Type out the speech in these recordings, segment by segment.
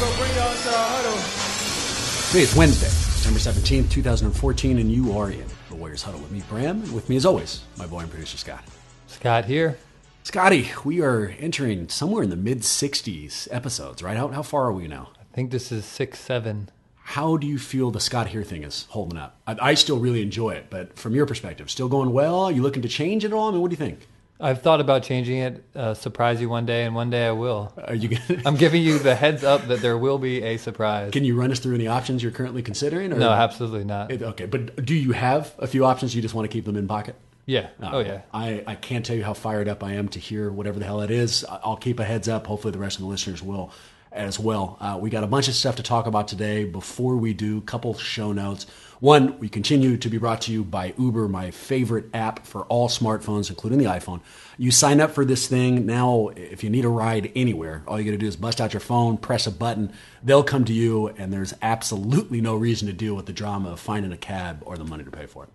gonna bring y'all to our huddle. Today is Wednesday, September 17th, 2014, and you are in the Warriors Huddle with me, Bram, and with me as always, my boy and producer, Scott. Scott here. Scotty, we are entering somewhere in the mid-60s episodes, right? How far are we now? I think this is 6, 7. How do you feel the Scott here thing is holding up? I still really enjoy it, but from your perspective, still going well? Are you looking to change it all? I mean, what do you think? I've thought about changing it, surprise you one day, and one day I will. Are you gonna... I'm giving you the heads up that there will be a surprise. Can you run us through any options you're currently considering? Or... No, absolutely not. Okay, but do you have a few options? You just want to keep them in pocket? Yeah. Oh, yeah. I can't tell you how fired up I am to hear whatever the hell it is. I'll keep a heads up. Hopefully the rest of the listeners will as well. We got a bunch of stuff to talk about today. Before we do, a couple show notes. One, we continue to be brought to you by Uber, my favorite app for all smartphones, including the iPhone. You sign up for this thing. Now, if you need a ride anywhere, all you got to do is bust out your phone, press a button. They'll come to you, and there's absolutely no reason to deal with the drama of finding a cab or the money to pay for it.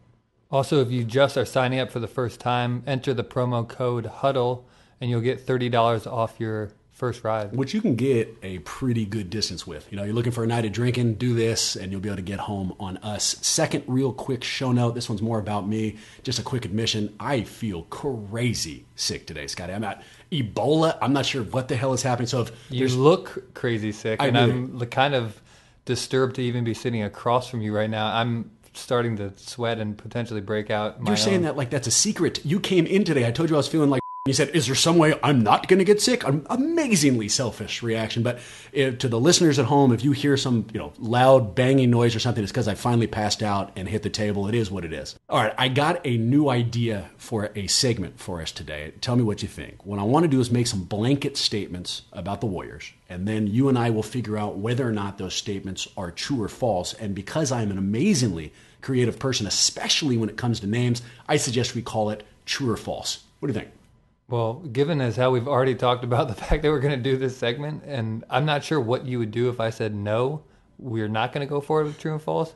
Also, if you just are signing up for the first time, enter the promo code HUDDLE, and you'll get $30 off your first ride. Which you can get a pretty good distance with. You know, you're looking for a night of drinking, do this, and you'll be able to get home on us. Second real quick show note. This one's more about me. Just a quick admission. I feel crazy sick today, Scotty. I'm at Ebola. I'm not sure what the hell is happening. So if you look crazy sick, and I'm kind of disturbed to even be sitting across from you right now. I'm starting to sweat and potentially break out. You're saying that like that's a secret. You came in today. I told you I was feeling like. You said, is there some way I'm not going to get sick? An amazingly selfish reaction. But to the listeners at home, if you hear some loud banging noise or something, it's because I finally passed out and hit the table. It is what it is. All right, I got a new idea for a segment for us today. Tell me what you think. What I want to do is make some blanket statements about the Warriors, and then you and I will figure out whether or not those statements are true or false. And because I'm an amazingly creative person, especially when it comes to names, I suggest we call it true or false. What do you think? Well, given as how we've already talked about the fact that we're going to do this segment, and I'm not sure what you would do if I said no, we're not going to go forward with true and false.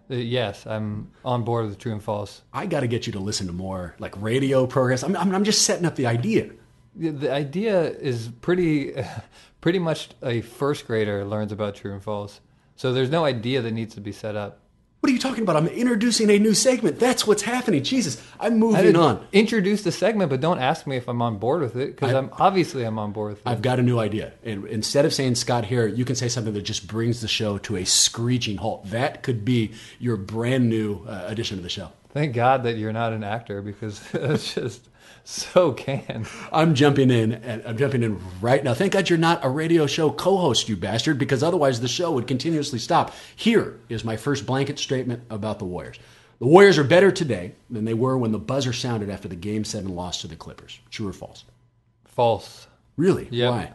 Yes, I'm on board with true and false. I got to get you to listen to more like radio programs. I'm just setting up the idea. The idea is pretty much a first grader learns about true and false. So there's no idea that needs to be set up. What are you talking about? I'm introducing a new segment. That's what's happening. Jesus, I'm moving on. Introduce the segment, but don't ask me if I'm on board with it, because I'm on board with it. I've got a new idea. And instead of saying Scott here, you can say something that just brings the show to a screeching halt. That could be your brand new addition to the show. Thank God that you're not an actor, because it's just so canned. I'm jumping in right now. Thank God you're not a radio show co-host, you bastard, because otherwise the show would continuously stop. Here is my first blanket statement about the Warriors. The Warriors are better today than they were when the buzzer sounded after the Game 7 loss to the Clippers. True or false? False. Really? Yep. Why?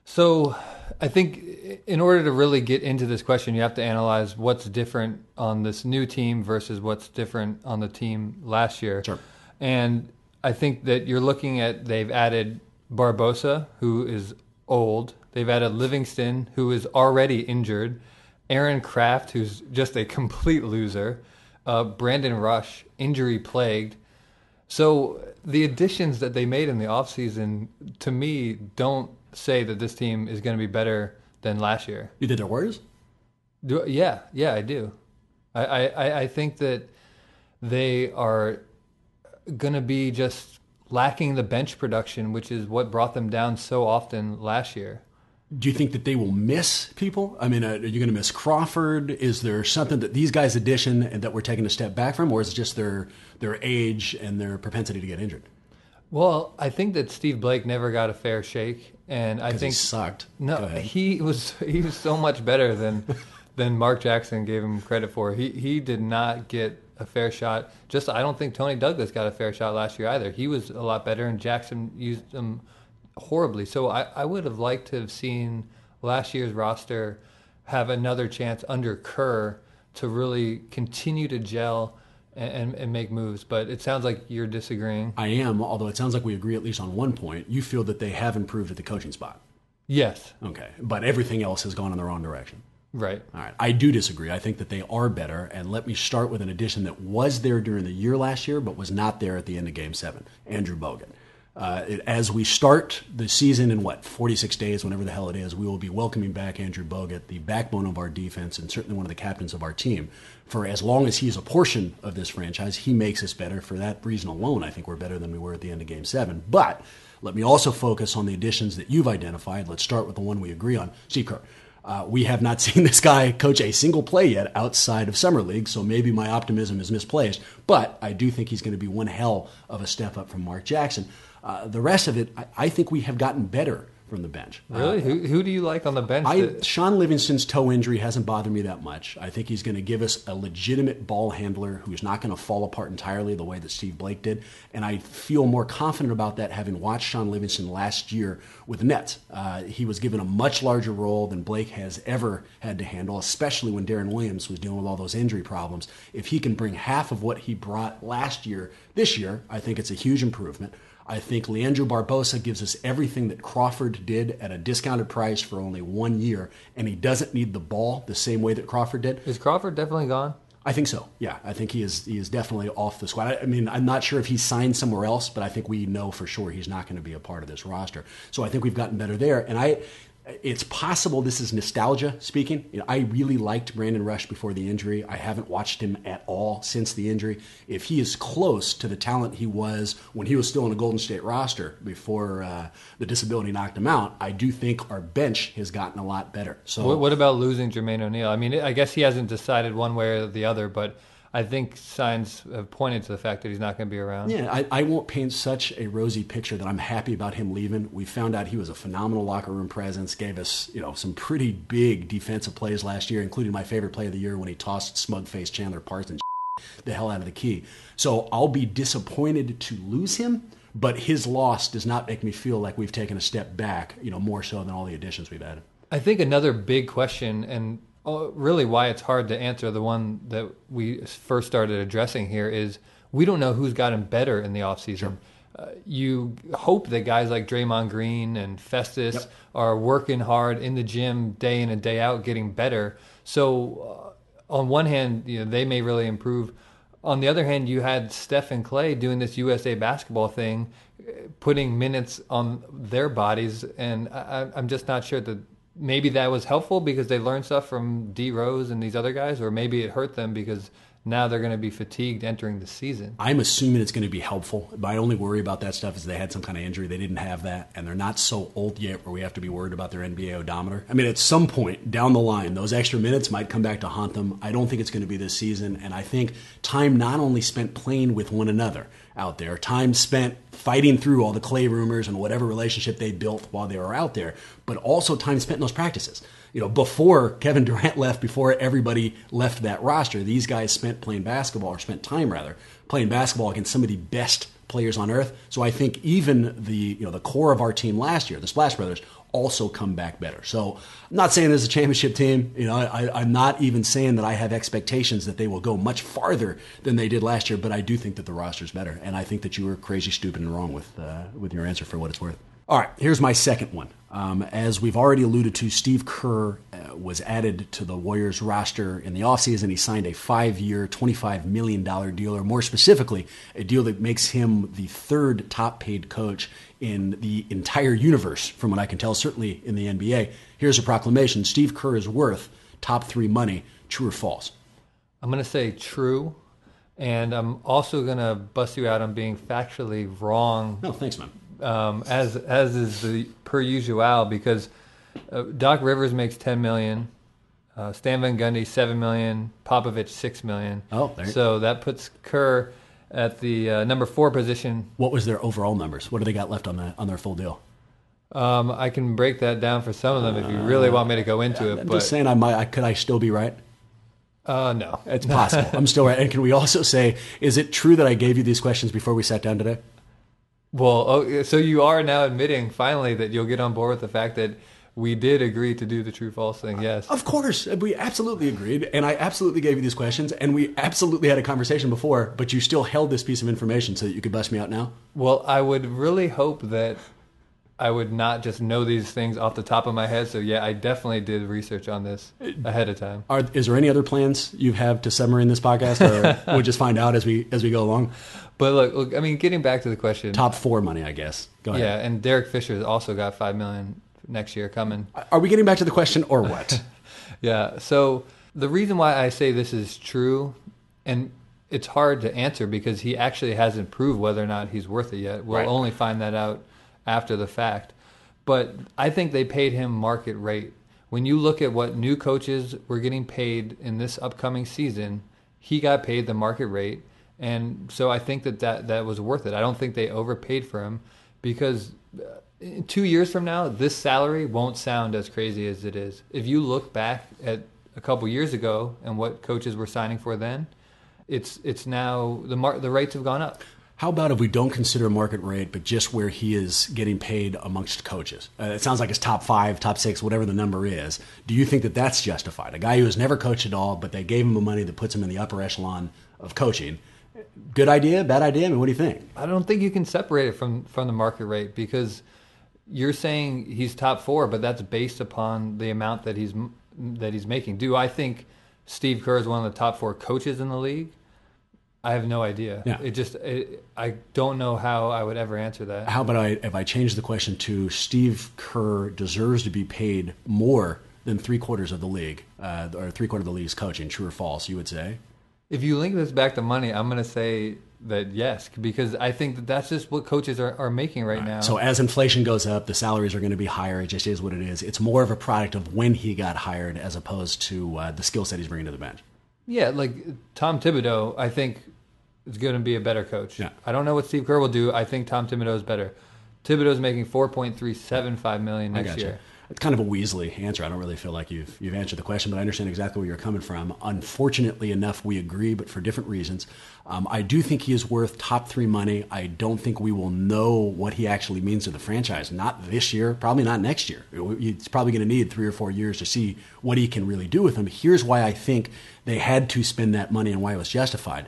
So I think in order to really get into this question, you have to analyze what's different on this new team versus what's different on the team last year. Sure. And I think that you're looking at, they've added Barbosa, who is old. They've added Livingston, who is already injured. Aaron Kraft, who's just a complete loser. Brandon Rush, injury plagued. So the additions that they made in the offseason, to me, don't say that this team is going to be better than last year. You did their Warriors? Yeah, I do. I think that they are going to be just lacking the bench production, which is what brought them down so often last year. Do you think that they will miss people? I mean, are you going to miss Crawford? Is there something that these guys' addition and that we're taking a step back from, or is it just their age and their propensity to get injured? Well, I think that Steve Blake never got a fair shake, and I think he sucked. No, he was so much better than Mark Jackson gave him credit for. He did not get a fair shot. Just I don't think Tony Douglas got a fair shot last year either. He was a lot better, and Jackson used him horribly. So I would have liked to have seen last year's roster have another chance under Kerr to really continue to gel and make moves. But it sounds like you're disagreeing. I am, although it sounds like we agree at least on one point. You feel that they have improved at the coaching spot. Yes. Okay. But everything else has gone in the wrong direction. Right. All right. I do disagree. I think that they are better. And let me start with an addition that was there during the year last year, but was not there at the end of Game 7. Andrew Bogut. As we start the season in 46 days, whenever the hell it is, we will be welcoming back Andrew Bogut, the backbone of our defense and certainly one of the captains of our team. For as long as he is a portion of this franchise, he makes us better. For that reason alone, I think we're better than we were at the end of Game 7. But let me also focus on the additions that you've identified. Let's start with the one we agree on, Steve Kerr. We have not seen this guy coach a single play yet outside of Summer League, so maybe my optimism is misplaced. But I do think he's going to be one hell of a step up from Mark Jackson. The rest of it, I think we have gotten better from the bench. Really? Who do you like on the bench? Sean Livingston's toe injury hasn't bothered me that much. I think he's going to give us a legitimate ball handler who's not going to fall apart entirely the way that Steve Blake did. And I feel more confident about that having watched Sean Livingston last year with the Nets. He was given a much larger role than Blake has ever had to handle, especially when Darren Williams was dealing with all those injury problems. If he can bring half of what he brought last year, this year, I think it's a huge improvement. I think Leandro Barbosa gives us everything that Crawford did at a discounted price for only 1 year, and he doesn't need the ball the same way that Crawford did. Is Crawford definitely gone? I think so, yeah. I think he is definitely off the squad. I mean, I'm not sure if he's signed somewhere else, but I think we know for sure he's not going to be a part of this roster. So I think we've gotten better there. And it's possible this is nostalgia speaking. I really liked Brandon Rush before the injury. I haven't watched him at all since the injury. If he is close to the talent he was when he was still on a Golden State roster before the disability knocked him out, I do think our bench has gotten a lot better. So, what about losing Jermaine O'Neal? I mean, I guess he hasn't decided one way or the other, but I think signs have pointed to the fact that he's not going to be around. Yeah, I won't paint such a rosy picture that I'm happy about him leaving. We found out he was a phenomenal locker room presence, gave us some pretty big defensive plays last year, including my favorite play of the year when he tossed smug-faced Chandler Parsons the hell out of the key. So I'll be disappointed to lose him, but his loss does not make me feel like we've taken a step back, more so than all the additions we've added. I think another big question, and really why it's hard to answer, the one that we first started addressing here, is we don't know who's gotten better in the offseason. Sure. You hope that guys like Draymond Green and Festus are working hard in the gym day in and day out, getting better. So on one hand, they may really improve. On the other hand, you had Steph and Clay doing this USA basketball thing, putting minutes on their bodies, and I'm just not sure that maybe that was helpful because they learned stuff from D. Rose and these other guys, or maybe it hurt them because now they're going to be fatigued entering the season. I'm assuming it's going to be helpful. My only worry about that stuff is they had some kind of injury. They didn't have that, and they're not so old yet where we have to be worried about their NBA odometer. I mean, at some point down the line, those extra minutes might come back to haunt them. I don't think it's going to be this season, and I think time not only spent playing with one another out there, time spent fighting through all the Clay rumors and whatever relationship they built while they were out there, but also time spent in those practices. Before Kevin Durant left, before everybody left that roster, these guys spent time playing basketball against some of the best players on earth. So I think even the core of our team last year, the Splash Brothers, also come back better. So I'm not saying there's a championship team. I'm not even saying that I have expectations that they will go much farther than they did last year, but I do think that the roster's better. And I think that you were crazy, stupid, and wrong with your answer for what it's worth. All right, here's my second one. As we've already alluded to, Steve Kerr was added to the Warriors roster in the offseason. He signed a 5-year, $25 million deal, or more specifically, a deal that makes him the third top-paid coach in the entire universe, from what I can tell, certainly in the NBA. Here's a proclamation. Steve Kerr is worth top 3 money. True or false? I'm going to say true, and I'm also going to bust you out on being factually wrong. No, thanks, man. As is the per usual, because Doc Rivers makes $10 million, Stan Van Gundy $7 million, Popovich $6 million. Oh, there. So that puts Kerr at the number 4 position. What was their overall numbers? What do they got left on their full deal? I can break that down for some of them if you really want me to go into it. I'm just saying, could I still be right? No, it's possible. I'm still right. And can we also say, is it true that I gave you these questions before we sat down today? Well, so you are now admitting finally that you'll get on board with the fact that we did agree to do the true-false thing, yes. Of course. We absolutely agreed, and I absolutely gave you these questions, and we absolutely had a conversation before, but you still held this piece of information so that you could bust me out now? Well, I would really hope that I would not just know these things off the top of my head. So yeah, I definitely did research on this ahead of time. Is there any other plans you have to submarine this podcast, or we'll just find out as we go along? But look, I mean, getting back to the question, top 4 money, I guess. Go ahead. Yeah, and Derek Fisher's also got $5 million next year coming. Are we getting back to the question or what? Yeah. So the reason why I say this is true, and it's hard to answer because he actually hasn't proved whether or not he's worth it yet. We'll only find that out after the fact. But I think they paid him market rate. When you look at what new coaches were getting paid in this upcoming season, he got paid the market rate. And so I think that was worth it. I don't think they overpaid for him because 2 years from now, this salary won't sound as crazy as it is. If you look back at a couple years ago and what coaches were signing for then, it's now the rates have gone up. How about if we don't consider market rate, but just where he is getting paid amongst coaches? It sounds like it's top 5, top 6, whatever the number is. Do you think that that's justified? A guy who has never coached at all, but they gave him the money that puts him in the upper echelon of coaching. Good idea, bad idea? I mean, what do you think? I don't think you can separate it from the market rate because you're saying he's top 4, but that's based upon the amount that he's making. Do I think Steve Kerr is one of the top 4 coaches in the league? I have no idea. Yeah. I don't know how I would ever answer that. How about if I change the question to Steve Kerr deserves to be paid more than 3/4 of the league, or 3/4 of the league's coaching? True or false? You would say. If you link this back to money, I'm going to say that yes, because I think that that's just what coaches are making right now. So as inflation goes up, the salaries are going to be higher. It just is what it is. It's more of a product of when he got hired as opposed to the skill set he's bringing to the bench. Yeah, like Tom Thibodeau, I think is going to be a better coach. Yeah. I don't know what Steve Kerr will do. I think Tom Thibodeau is better. Thibodeau's making $4.375 million next year. It's kind of a Weasley answer. I don't really feel like you've answered the question, but I understand exactly where you're coming from. Unfortunately enough, we agree, but for different reasons. I do think he is worth top 3 money. I don't think we will know what he actually means to the franchise. Not this year, probably not next year. It's probably going to need 3 or 4 years to see what he can really do with him. Here's why I think they had to spend that money and why it was justified.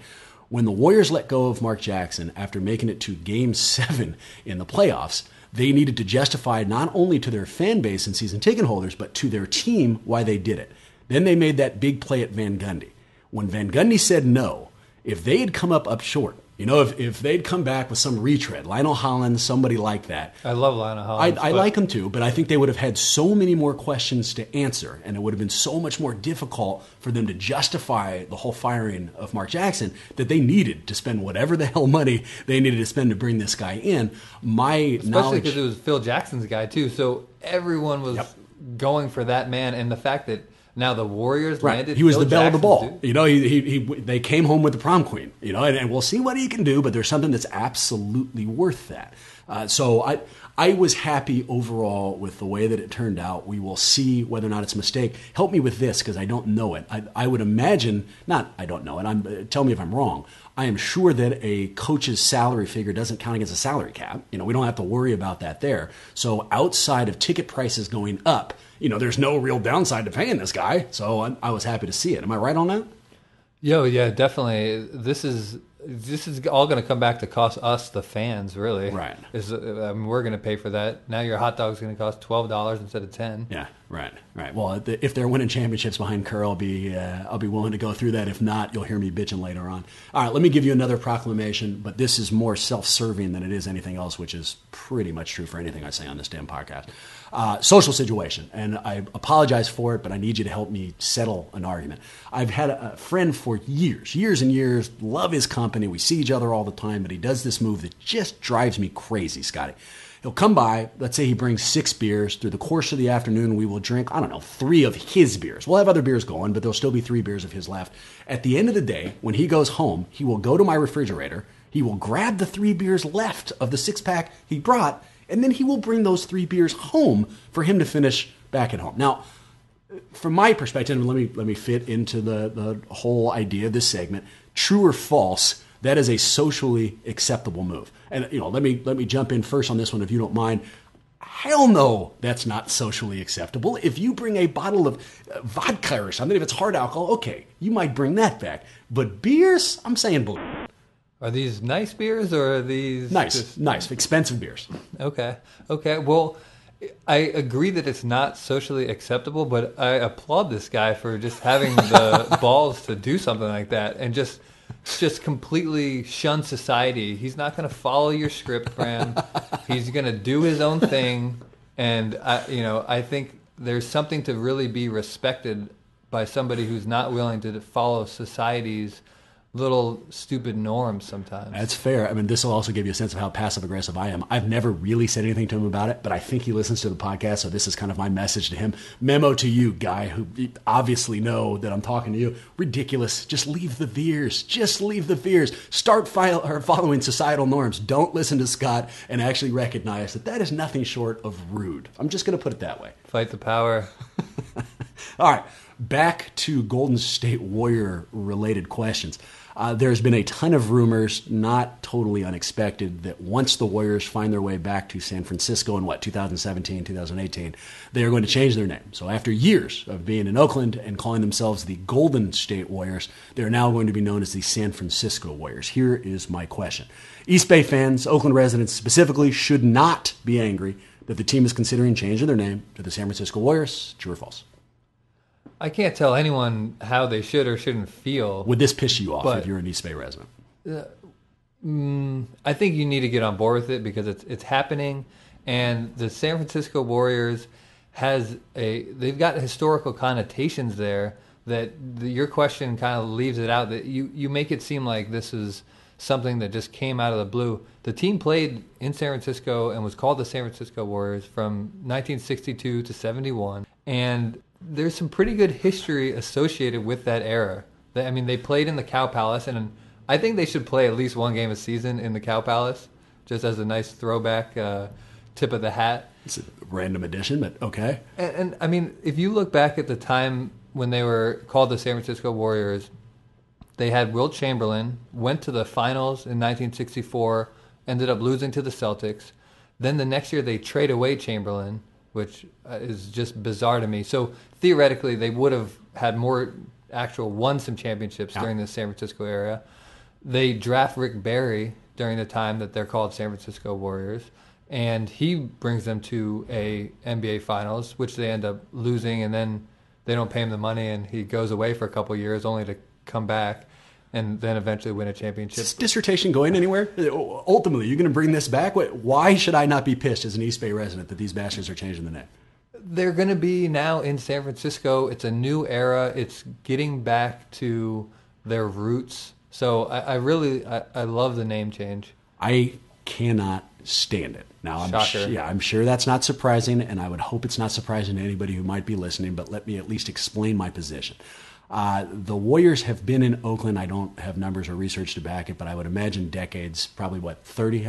When the Warriors let go of Mark Jackson after making it to Game 7 in the playoffs, they needed to justify not only to their fan base and season ticket holders, but to their team why they did it. Then they made that big play at Van Gundy. When Van Gundy said no, if they had come up short, if they'd come back with some retread, Lionel Hollins, somebody like that. I love Lionel Hollins. I like him too, but I think they would have had so many more questions to answer, and it would have been so much more difficult for them to justify the whole firing of Mark Jackson that they needed to spend whatever the hell money they needed to spend to bring this guy in. Especially because it was Phil Jackson's guy too, so everyone was going for that man, and the fact that now the Warriors landed. He was Phil the belle of the Jackson's ball. They came home with the prom queen. And we'll see what he can do. But there's something that's absolutely worth that. So I was happy overall with the way that it turned out. We will see whether or not it's a mistake. Help me with this because I don't know it. I would imagine I don't know it. Tell me if I'm wrong. I am sure that a coach's salary figure doesn't count against a salary cap. We don't have to worry about that there. So outside of ticket prices going up, there's no real downside to paying this guy. So I was happy to see it. Am I right on that? Yeah, definitely. This is all going to come back to cost us, the fans, really. Right. We're going to pay for that. Now your hot dog's going to cost $12 instead of $10. Yeah, right. Well, if they're winning championships behind Kerr, I'll be willing to go through that. If not, you'll hear me bitching later on. All right, let me give you another proclamation, but this is more self-serving than it is anything else, which is pretty much true for anything I say on this damn podcast. Social situation, and I apologize for it, but I need you to help me settle an argument. I've had a friend for years and years, love his company. We see each other all the time, but he does this move that just drives me crazy, Scotty. He'll come by, let's say he brings 6 beers. Through the course of the afternoon, we will drink, 3 of his beers. We'll have other beers going, but there'll still be 3 beers of his left. At the end of the day, when he goes home, he will go to my refrigerator, he will grab the 3 beers left of the 6-pack he brought, and then he will bring those 3 beers home for him to finish back at home. Now, from my perspective, let me fit into the whole idea of this segment. True or false, that is a socially acceptable move. And let me jump in first on this one if you don't mind. Hell no, that's not socially acceptable. If you bring a bottle of vodka or something, if it's hard alcohol, okay, you might bring that back. But beers, I'm saying bull. Are these nice beers or are these nice, expensive beers? Okay. Well, I agree that it's not socially acceptable, but I applaud this guy for just having the balls to do something like that and just completely shun society. He's not going to follow your script, Bram. He's going to do his own thing, and I think there's something to really be respected by somebody who's not willing to follow society's little stupid norms sometimes. That's fair. I mean, this will also give you a sense of how passive-aggressive I am. I've never really said anything to him about it, but I think he listens to the podcast, so this is kind of my message to him. Memo to you, guy, who obviously know that I'm talking to you. Ridiculous. Just leave the veers. Start following societal norms. Don't listen to Scott and actually recognize that is nothing short of rude. I'm just going to put it that way. Fight the power. All right. Back to Golden State Warrior-related questions. There's been a ton of rumors, not totally unexpected, that once the Warriors find their way back to San Francisco in 2017, 2018, they are going to change their name. So after years of being in Oakland and calling themselves the Golden State Warriors, they're now going to be known as the San Francisco Warriors. Here is my question. East Bay fans, Oakland residents specifically, should not be angry that the team is considering changing their name to the San Francisco Warriors. True or false? I can't tell anyone how they should or shouldn't feel. Would this piss you off if you're an East Bay resident? I think you need to get on board with it because it's happening, and the San Francisco Warriors they've got historical connotations there that your question kind of leaves it out, that you make it seem like this is something that just came out of the blue. The team played in San Francisco and was called the San Francisco Warriors from 1962 to 71, and there's some pretty good history associated with that era. They played in the Cow Palace, and I think they should play at least one game a season in the Cow Palace, just as a nice throwback tip of the hat. It's a random addition, but okay. And if you look back at the time when they were called the San Francisco Warriors, they had Wilt Chamberlain, went to the finals in 1964, ended up losing to the Celtics. Then the next year they trade away Chamberlain, which is just bizarre to me. So theoretically, they would have had won some championships during the San Francisco era. They draft Rick Barry during the time that they're called San Francisco Warriors, and he brings them to a NBA Finals, which they end up losing, and then they don't pay him the money, and he goes away for a couple of years only to come back and then eventually win a championship. Is this dissertation going anywhere? Ultimately, you're going to bring this back? Why should I not be pissed as an East Bay resident that these bastards are changing the name? They're going to be now in San Francisco. It's a new era. It's getting back to their roots. So I love the name change. I cannot stand it. Now, Shocker. I'm sure that's not surprising, and I would hope it's not surprising to anybody who might be listening, but let me at least explain my position. The Warriors have been in Oakland. I don't have numbers or research to back it, but I would imagine decades, probably 30?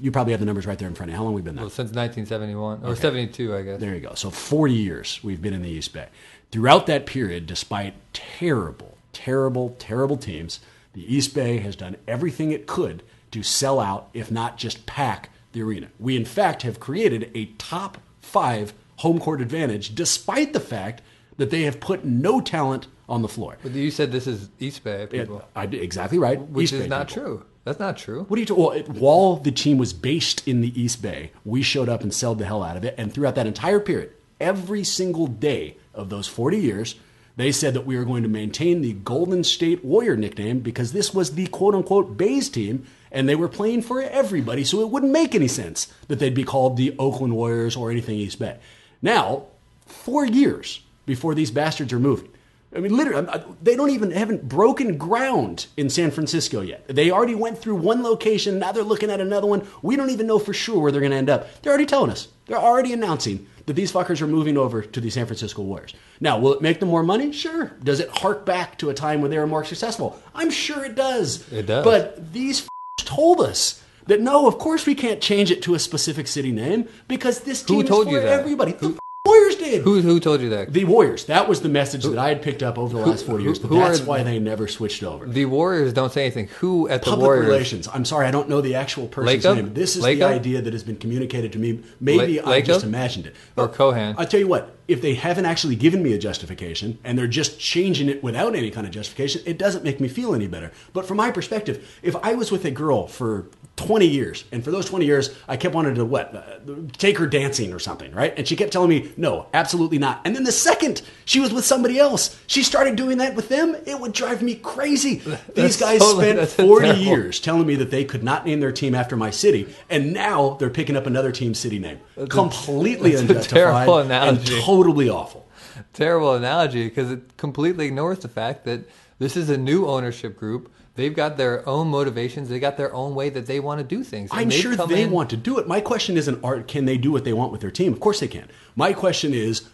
You probably have the numbers right there in front of you. How long have we been there? Well, since 1971, or 72, I guess. There you go. So 40 years we've been in the East Bay. Throughout that period, despite terrible teams, the East Bay has done everything it could to sell out, if not just pack the arena. We, in fact, have created a top 5 home court advantage, despite the fact that they have put no talent on the floor. But you said this is East Bay people. Exactly right. Which East is Bay not people. true. That's not true. What are you talking? While the team was based in the East Bay, we showed up and sold the hell out of it. And throughout that entire period, every single day of those 40 years, they said that we were going to maintain the Golden State Warrior nickname because this was the quote-unquote Bays team, and they were playing for everybody, so it wouldn't make any sense that they'd be called the Oakland Warriors or anything East Bay. Now, 4 years before these bastards are moving, literally, they haven't broken ground in San Francisco yet. They already went through one location. Now they're looking at another one. We don't even know for sure where they're going to end up. They're already telling us. They're already announcing that these fuckers are moving over to the San Francisco Warriors. Now, will it make them more money? Sure. Does it hark back to a time when they were more successful? I'm sure it does. It does. But these told us that no, of course we can't change it to a specific city name because this team is for everybody. The Warriors Warriors did. Who told you that? The Warriors. That was the message that I had picked up over the last 4 years. But that's why they never switched over. The Warriors don't say anything. Who at the Public Warriors? Relations. I'm sorry, I don't know the actual person's name. This is the idea that has been communicated to me. Maybe I just imagined it. Or Cohan. I'll tell you what. If they haven't actually given me a justification and they're just changing it without any kind of justification, it doesn't make me feel any better. But from my perspective, if I was with a girl for 20 years, and for those 20 years, I kept wanting to, take her dancing or something, right? And she kept telling me, no, absolutely not. And then the second she was with somebody else, she started doing that with them. It would drive me crazy. These guys spent 40 years telling me that they could not name their team after my city, and now they're picking up another team's city name. Completely unjustified and totally awful. Terrible analogy, because it completely ignores the fact that this is a new ownership group. They've got their own motivations. They got their own way that they want to do things. I'm sure they want to do it. My question isn't, can they do what they want with their team? Of course they can. My question is,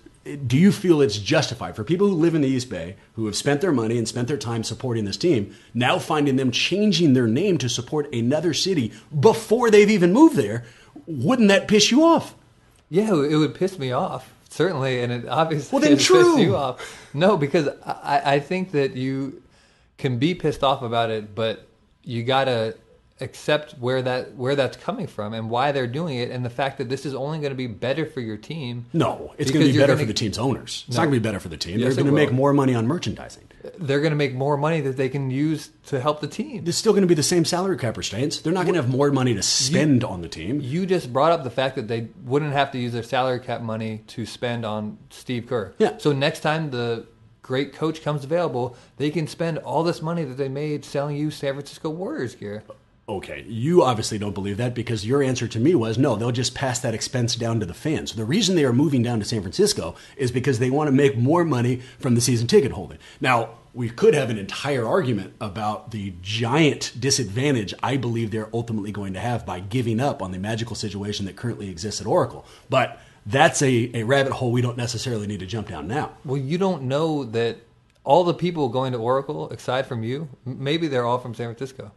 do you feel it's justified for people who live in the East Bay, who have spent their money and spent their time supporting this team, now finding them changing their name to support another city before they've even moved there? Wouldn't that piss you off? Yeah, it would piss me off. Certainly, and it obviously piss you off. No, because I think that you can be pissed off about it, but you gotta accept where that's coming from and why they're doing it, and the fact that this is only going to be better for your team. No, it's going to be better for the team's owners. It's not going to be better for the team. They're going to make more money on merchandising. They're going to make more money that they can use to help the team. There's still going to be the same salary cap restraints. They're not going to have more money to spend on the team. You just brought up the fact that they wouldn't have to use their salary cap money to spend on Steve Kerr. Yeah. So next time the great coach comes available, they can spend all this money that they made selling you San Francisco Warriors gear. Okay, you obviously don't believe that because your answer to me was, no, they'll just pass that expense down to the fans. The reason they are moving down to San Francisco is because they want to make more money from the season ticket holding. Now, we could have an entire argument about the giant disadvantage I believe they're ultimately going to have by giving up on the magical situation that currently exists at Oracle. But that's a rabbit hole we don't necessarily need to jump down now. Well, you don't know that all the people going to Oracle, aside from you, maybe they're all from San Francisco.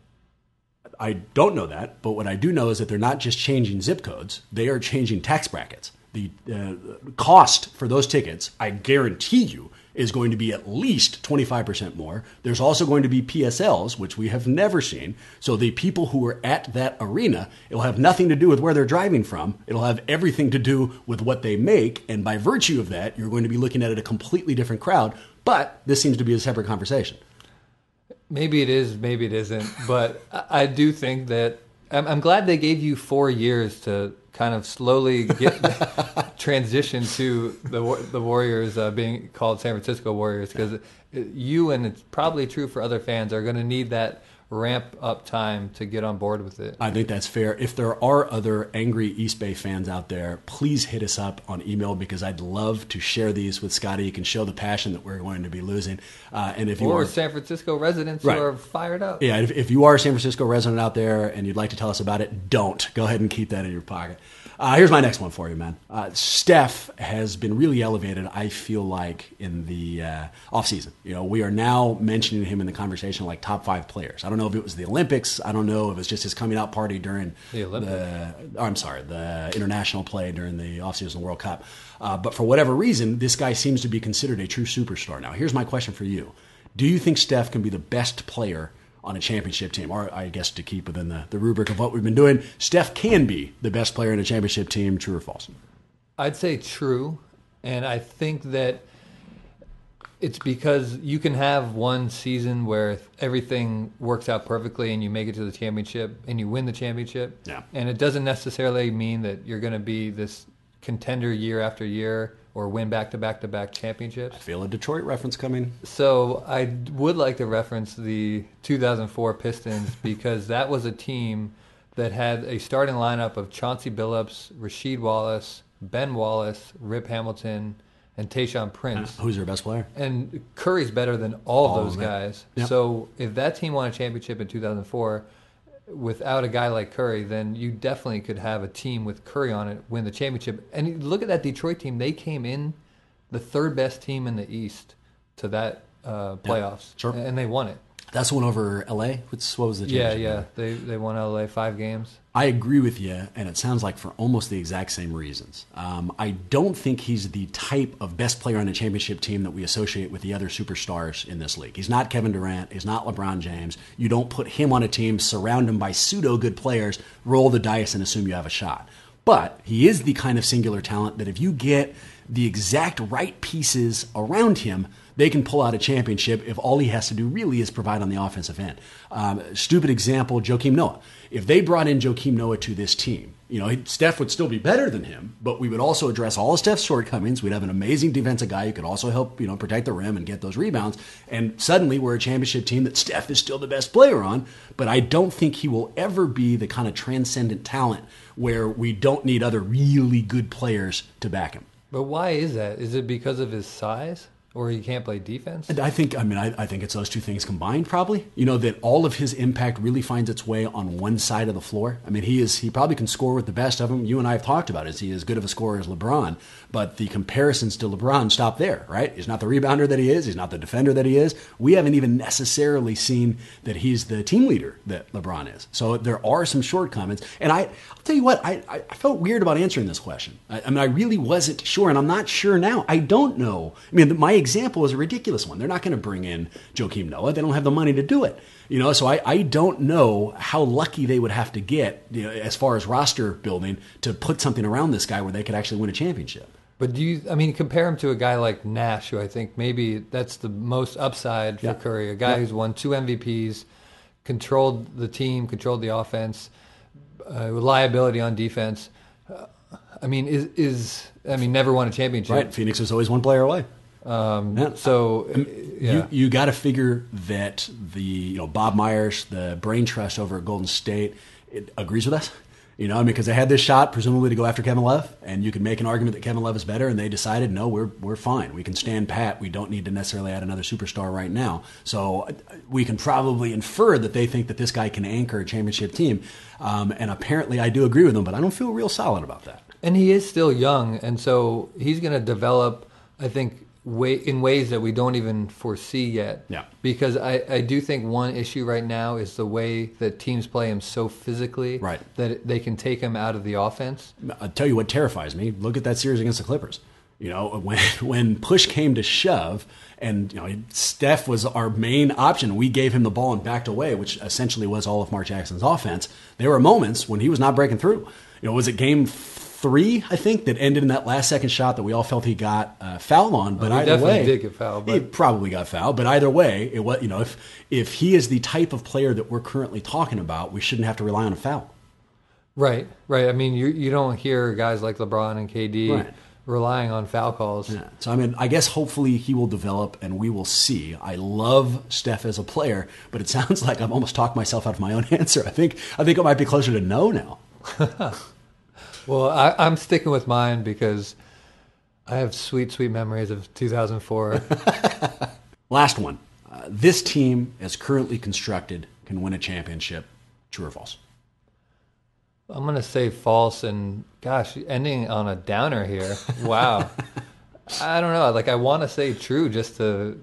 I don't know that, but what I do know is that they're not just changing zip codes, they are changing tax brackets. The cost for those tickets, I guarantee you, is going to be at least 25% more. There's also going to be PSLs, which we have never seen. So the people who are at that arena, it'll have nothing to do with where they're driving from. It'll have everything to do with what they make. And by virtue of that, you're going to be looking at a completely different crowd. But this seems to be a separate conversation. Maybe it is, maybe it isn't. But I do think that I'm glad they gave you 4 years to kind of slowly get transition to the Warriors being called San Francisco Warriors, because you, and it's probably true for other fans, are going to need that ramp up time to get on board with it. I think that's fair. If there are other angry East Bay fans out there, please hit us up on email, because I'd love to share these with Scotty. You can show the passion that we're going to be losing. And if you are San Francisco residents who are fired up. Yeah, if you are a San Francisco resident out there and you'd like to tell us about it, don't. Go ahead and keep that in your pocket. Here's my next one for you, man. Steph has been really elevated, I feel like, in the offseason. You know, we are now mentioning him in the conversation like top 5 players. I don't know if it was the Olympics. I don't know if it was just his coming out party during the international play during the offseason World Cup. But for whatever reason, this guy seems to be considered a true superstar. Now, here's my question for you. Do you think Steph can be the best player on a championship team? Or I guess to keep within the rubric of what we've been doing, Steph can be the best player in a championship team, true or false? I'd say true. And I think that it's because you can have one season where everything works out perfectly and you make it to the championship and you win the championship. Yeah. And it doesn't necessarily mean that you're going to be this contender year after year or win back-to-back championships. I feel a Detroit reference coming. So I would like to reference the 2004 Pistons, because that was a team that had a starting lineup of Chauncey Billups, Rasheed Wallace, Ben Wallace, Rip Hamilton, and Tayshaun Prince. Who's their best player? And Curry's better than all of those guys. Yep. So if that team won a championship in 2004 without a guy like Curry, then you definitely could have a team with Curry on it win the championship. And you look at that Detroit team; they came in the third best team in the East to that playoffs, sure. And they won it. That's one over L.A.? What was the championship? Yeah. They won LA 5 games. I agree with you, and it sounds like for almost the exact same reasons. I don't think he's the type of best player on a championship team that we associate with the other superstars in this league. He's not Kevin Durant. He's not LeBron James. You don't put him on a team, surround him by pseudo-good players, roll the dice, and assume you have a shot. But he is the kind of singular talent that if you get the exact right pieces around him, they can pull out a championship if all he has to do really is provide on the offensive end. Stupid example, Joakim Noah. If they brought in Joakim Noah to this team, Steph would still be better than him, but we would also address all of Steph's shortcomings. We'd have an amazing defensive guy who could also help, protect the rim and get those rebounds. And suddenly we're a championship team that Steph is still the best player on, but I don't think he will ever be the kind of transcendent talent where we don't need other really good players to back him. But why is that? Is it because of his size? Or he can't play defense? I think it's those two things combined, probably. That all of his impact really finds its way on one side of the floor. He probably can score with the best of them. You and I have talked about it. Is he as good of a scorer as LeBron? But the comparisons to LeBron stop there, right? He's not the rebounder that he is. He's not the defender that he is. We haven't even necessarily seen that he's the team leader that LeBron is. So there are some shortcomings. And I'll tell you what, I felt weird about answering this question. I really wasn't sure, and I'm not sure now. I don't know. My example is a ridiculous one. They're not going to bring in Joakim Noah. They don't have the money to do it. So I don't know how lucky they would have to get as far as roster building to put something around this guy where they could actually win a championship. But compare him to a guy like Nash, who I think maybe that's the most upside for Curry, a guy who's won 2 MVPs, controlled the team, controlled the offense, reliability on defense. Never won a championship. Right, Phoenix was always one player away. You got to figure that the Bob Myers, the brain trust over at Golden State, it agrees with us. Because they had this shot presumably to go after Kevin Love, and you could make an argument that Kevin Love is better, and they decided no, we're fine. We can stand pat. We don't need to necessarily add another superstar right now. So we can probably infer that they think that this guy can anchor a championship team, and apparently I do agree with them, but I don't feel real solid about that. And he is still young, and so he's going to develop, I think, in ways that we don't even foresee yet. Yeah. Because I do think one issue right now is the way that teams play him so physically that they can take him out of the offense. I'll tell you what terrifies me. Look at that series against the Clippers. When push came to shove and Steph was our main option, we gave him the ball and backed away, which essentially was all of Mark Jackson's offense. There were moments when he was not breaking through. Was it game 3, I think, that ended in that last second shot that we all felt he got fouled on. But either way, did get fouled. He probably got fouled. But either way, it was if he is the type of player that we're currently talking about, we shouldn't have to rely on a foul. Right. You don't hear guys like LeBron and KD relying on foul calls. Yeah. So I guess hopefully he will develop, and we will see. I love Steph as a player, but it sounds like I've almost talked myself out of my own answer. I think it might be closer to no now. Well, I'm sticking with mine because I have sweet, sweet memories of 2004. Last one. This team, as currently constructed, can win a championship. True or false? I'm going to say false, and gosh, ending on a downer here. Wow. I don't know. I want to say true just to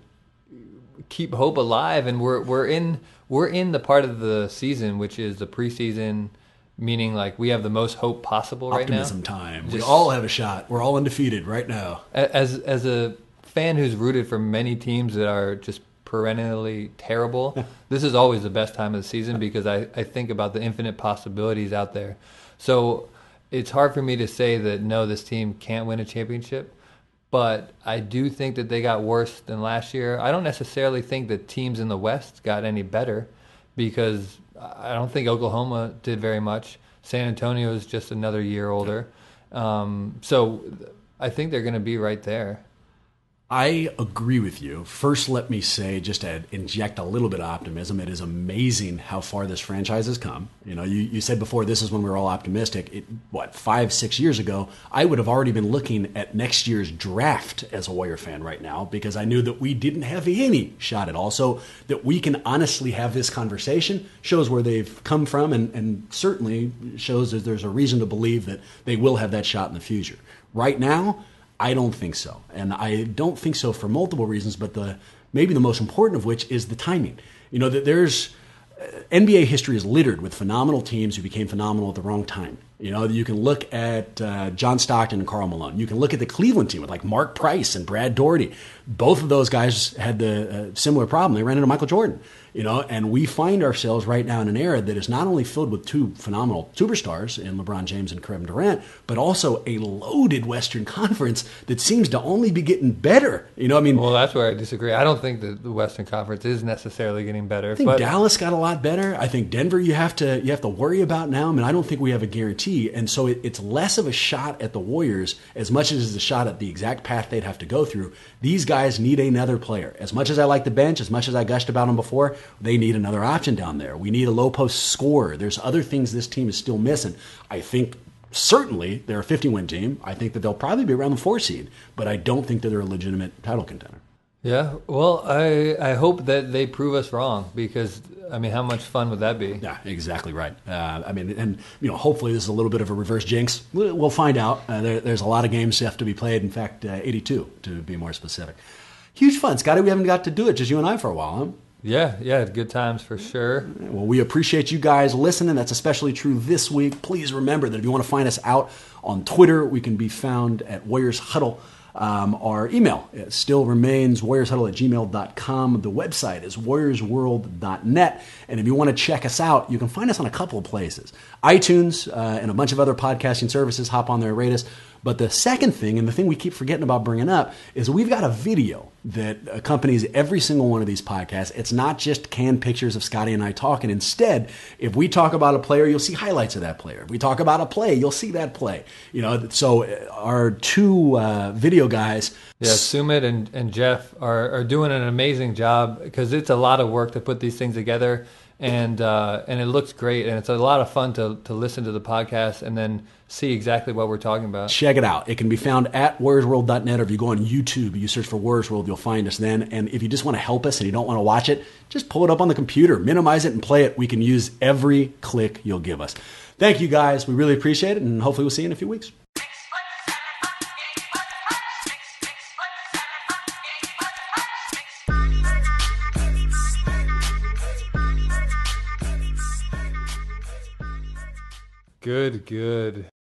keep hope alive, and we're in the part of the season which is the preseason. Meaning, we have the most hope possible right now. Optimism time. We all have a shot. We're all undefeated right now. As a fan who's rooted for many teams that are just perennially terrible, this is always the best time of the season because I think about the infinite possibilities out there. So it's hard for me to say that, no, this team can't win a championship. But I do think that they got worse than last year. I don't necessarily think that teams in the West got any better because I don't think Oklahoma did very much. San Antonio is just another year older. So I think they're going to be right there. I agree with you. First, let me say, just to inject a little bit of optimism, it is amazing how far this franchise has come. You said before this is when we were all optimistic. 5-6 years ago, I would have already been looking at next year's draft as a Warrior fan right now because I knew that we didn't have any shot at all. So that we can honestly have this conversation shows where they've come from and certainly shows that there's a reason to believe that they will have that shot in the future. Right now, I don't think so. And I don't think so for multiple reasons, but maybe the most important of which is the timing. You know, that there's NBA history is littered with phenomenal teams who became phenomenal at the wrong time. You know, you can look at John Stockton and Karl Malone. You can look at the Cleveland team with like Mark Price and Brad Daugherty. Both of those guys had the similar problem. They ran into Michael Jordan. You know, and we find ourselves right now in an era that is not only filled with two phenomenal superstars in LeBron James and Kevin Durant, but also a loaded Western Conference that seems to only be getting better. You know, I mean, well, that's where I disagree. I don't think that the Western Conference is necessarily getting better. I think Dallas got a lot better. I think Denver you have to worry about now. I mean, I don't think we have a guarantee, and so it's less of a shot at the Warriors as much as it's a shot at the exact path they'd have to go through. These guys need another player. As much as I like the bench, as much as I gushed about them before, they need another option down there. We need a low post scorer. There's other things this team is still missing. I think certainly they're a 50-win team. I think that they'll probably be around the 4 seed, but I don't think that they're a legitimate title contender. Yeah, well, I hope that they prove us wrong because, I mean, how much fun would that be? Yeah, exactly right. I mean, and, you know, hopefully this is a little bit of a reverse jinx. We'll find out. There's a lot of games left to be played. In fact, 82 to be more specific. Huge fun. Scotty, we haven't got to do it, just you and I for a while, huh? Yeah, good times for sure. Well, we appreciate you guys listening. That's especially true this week. Please remember that if you want to find us out on Twitter, we can be found at Warriors Huddle. Our email still remains warriorshuddle@gmail.com. The website is warriorsworld.net. And if you want to check us out, you can find us on a couple of places. iTunes and a bunch of other podcasting services. Hop on there and rate us. But the second thing, and the thing we keep forgetting about bringing up, is we've got a video that accompanies every single one of these podcasts. It's not just canned pictures of Scotty and I talking. Instead, if we talk about a player, you'll see highlights of that player. If we talk about a play, you'll see that play. You know, so our two video guys. Yeah, Sumit and Jeff are doing an amazing job because it's a lot of work to put these things together. And it looks great, and it's a lot of fun to listen to the podcast and then see exactly what we're talking about. Check it out. It can be found at warriorsworld.net, or if you go on YouTube, you search for Warriors World, you'll find us then. And if you just want to help us and you don't want to watch it, just pull it up on the computer, minimize it, and play it. We can use every click you'll give us. Thank you, guys. We really appreciate it, and hopefully we'll see you in a few weeks. Good.